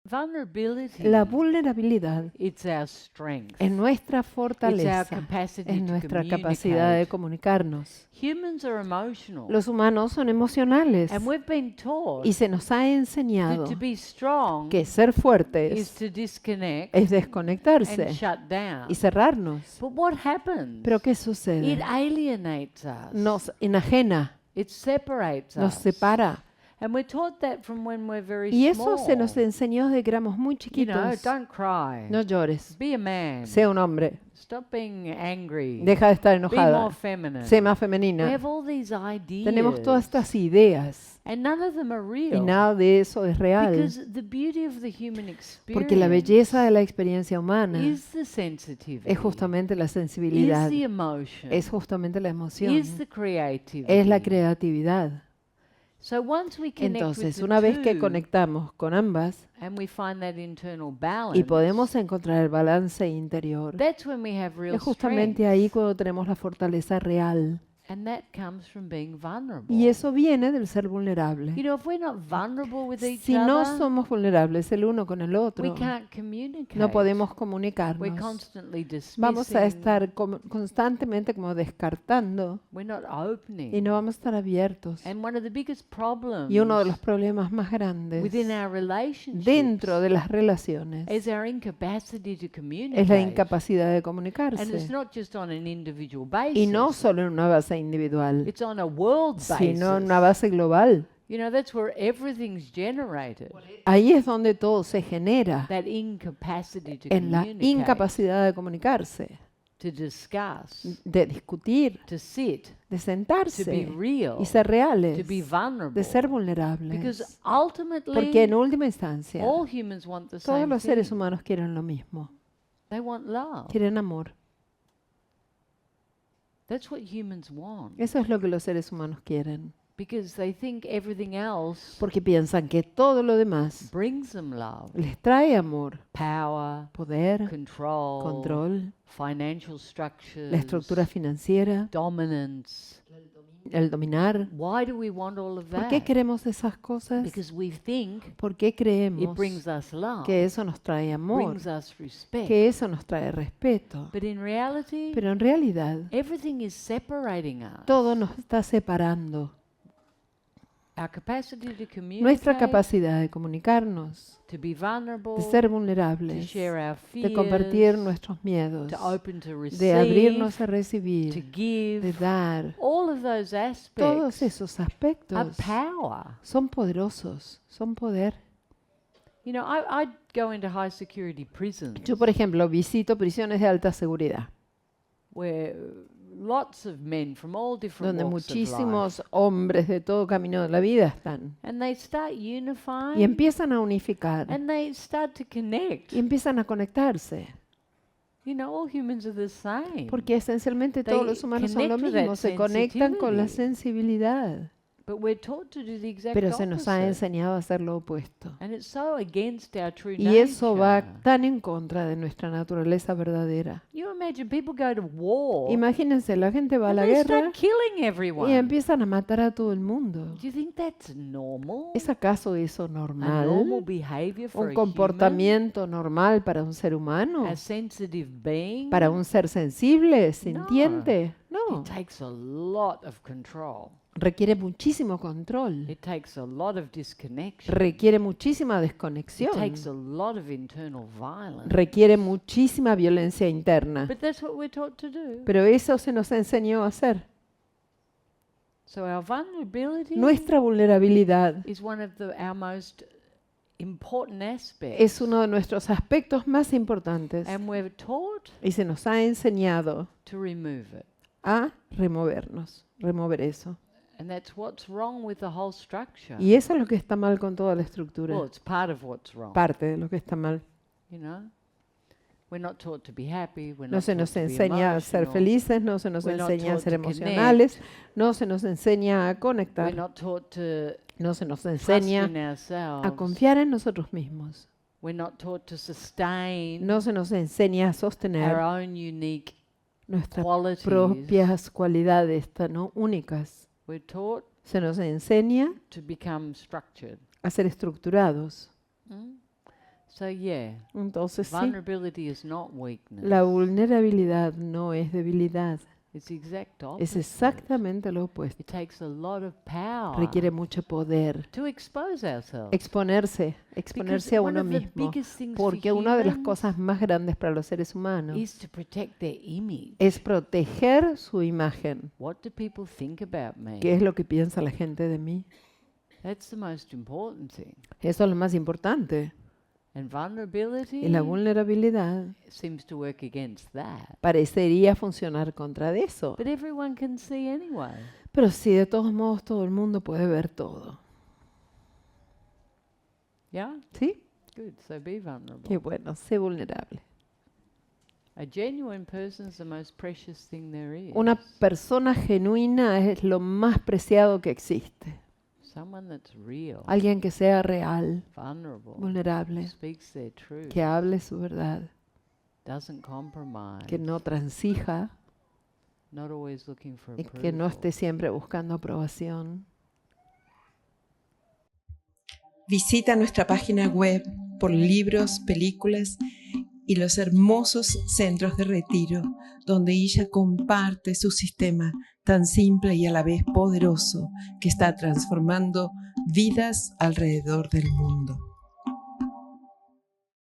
Vulnerability, La vulnerabilidad it's our strength. es nuestra It's our fortaleza, capacity es to nuestra capacidad de communicate. comunicarnos. Humans are emotional. Los humanos son emocionales And we've been taught y se nos ha that enseñado to be strong que ser is fuertes to disconnect es and desconectarse shut down. y cerrarnos. But what happens? Pero ¿qué It sucede? alienates us. Nos enajena, It separates nos us. separa. And we're taught that from when we're very Y eso se nos small. enseñó desde que éramos muy You know, chiquitos. don't cry. No llores, Be a man. sea un hombre, Stop being angry. deja de estar Be more enojada, feminine. sé más We femenina. have all these ideas. Tenemos todas estas ideas And none of them are real. y nada de eso es real. Because the beauty of the human Porque la experience belleza de la experiencia humana is the sensitivity. es justamente la Is sensibilidad, the emotion. es justamente la emoción, Is the creativity. es la creatividad. So once we connect Entonces, with the una vez que two, conectamos con ambas and we find that internal balance, y podemos encontrar el balance interior, that's when we have real es justamente strength. ahí cuando tenemos la fortaleza real. And that comes from being vulnerable. Y eso viene del ser vulnerable. You know, if we're not vulnerable with each Si no other, somos vulnerables el uno con el we otro, can't communicate. no podemos We're comunicarnos. constantly dismissing. Vamos a estar constantemente como descartando We're not opening. y no vamos a estar abiertos. And one of the biggest problems Y uno de los problemas más grandes within our relationships dentro de las relaciones is our incapacity to communicate. es la incapacidad de And it's comunicarse. not just on an individual basis. Y no solo en una base individual, It's on a world basis. sino en una base global. You know, that's where everything's generated. Ahí es donde todo se genera, That incapacity to en la communicate, incapacidad de comunicarse, to discuss, de discutir, to sit, de to be sentarse real, y ser to reales, be vulnerable. de ser Because vulnerables. ultimately, Porque en última instancia, all humans want the todos same los seres thing. humanos quieren lo mismo, They want love. quieren amor. That's what humans want. Eso es lo que los seres humanos quieren, Because they think everything else porque piensan que todo lo demás brings them love, les trae amor, power, poder, control, control, financial structures, la estructura financiera, dominance. el dominar. Why do we want all of ¿Por that? qué queremos esas cosas? Because we think ¿Por qué it creemos brings us love, que eso nos trae amor, brings us respect. que eso nos trae respeto? But in reality, Pero en realidad, everything is separating us. todo nos está separando. Our capacity to communicate, Nuestra capacidad de comunicarnos, to be vulnerable, de ser to vulnerables, share our fears, de compartir nuestros miedos, to open to receive, de abrirnos a to recibir, give, de dar. all of those aspects Todos esos are aspectos power. son poderosos, son poder. You know, I go into high security prisons Yo, por ejemplo, visito prisiones de alta seguridad, where lots of men from all different donde walks of life, muchísimos hombres de todo camino de la vida están. and they start Y unifying, empiezan a unificar, and they start to connect. y empiezan a conectarse, You know, all humans are the same. porque esencialmente They todos los humanos son lo connect with that mismo, se conectan con la sensitivity. sensibilidad. But we're taught to do the exact Pero se nos ha opposite. enseñado a hacer lo opuesto. And it's so against our true Y eso va nature. tan en contra de nuestra naturaleza verdadera. You imagine people go to war Imagínense, la gente va a and la they guerra start killing y everyone. empiezan a matar a todo el mundo. Do you think that's normal? ¿Es acaso eso A normal? normal behavior for ¿Un a comportamiento normal para un ser human, humano? a sensitive being? ¿Para un ser sensible, sintiente? No. It takes a lot of control. Requiere muchísimo control. It takes a lot of disconnection. Requiere muchísima It desconexión. takes a lot of internal violence. Requiere muchísima violencia interna. But that's what we're taught to do. Pero eso se nos enseñó a hacer. So our vulnerability Nuestra vulnerabilidad is one of our most important aspects. es uno de nuestros aspectos más importantes And we're taught y se nos ha enseñado to remove it. a remover eso. And that's what's wrong with the whole structure. Y eso es lo que está mal con toda la estructura. Well, it's part of what's wrong. Parte de lo que está mal. You know, we're not taught to be happy. We're No not se taught nos to be enseña a ser emotional. felices, no se nos We're not enseña a taught ser to connect. emocionales, no se nos enseña a We're conectar, not taught to no se nos trust enseña in ourselves. a confiar en nosotros mismos, We're not taught to sustain no se nos enseña a our sostener own unique nuestras qualities. propias cualidades tan únicas. We're taught Se nos enseña to become structured. a ser estructurados. Mm? So yeah, Entonces sí, vulnerability is not weakness. la vulnerabilidad no es debilidad. It's the exact Es opposite. exactamente lo opuesto. It takes a lot of power Requiere mucho poder. to expose ourselves. Exponerse a one uno of the mismo. biggest things for Porque una de las humans cosas más grandes para los seres humanos is to protect their image. es proteger su imagen. What do people think about me? ¿Qué es lo que piensa la gente de mí? That's the most important thing. Eso es lo más importante. And vulnerability Y la vulnerabilidad seems to work against that. parecería funcionar contra de eso. But everyone can see anyway. Pero sí, de todos modos, todo el mundo puede ver todo. Yeah? ¿Sí? Good. So be vulnerable. Qué bueno, sé vulnerable. A genuine person is the most precious thing there is. Una persona genuina es lo más preciado que existe. Someone that's real, Alguien que sea real, vulnerable, vulnerable, speaks their truth, que hable su verdad, doesn't compromise, que no transija not always looking for y approval. que no esté siempre buscando aprobación. Visita nuestra página web por libros, películas y los hermosos centros de retiro donde ella comparte su sistema tan simple y a la vez poderoso que está transformando vidas alrededor del mundo.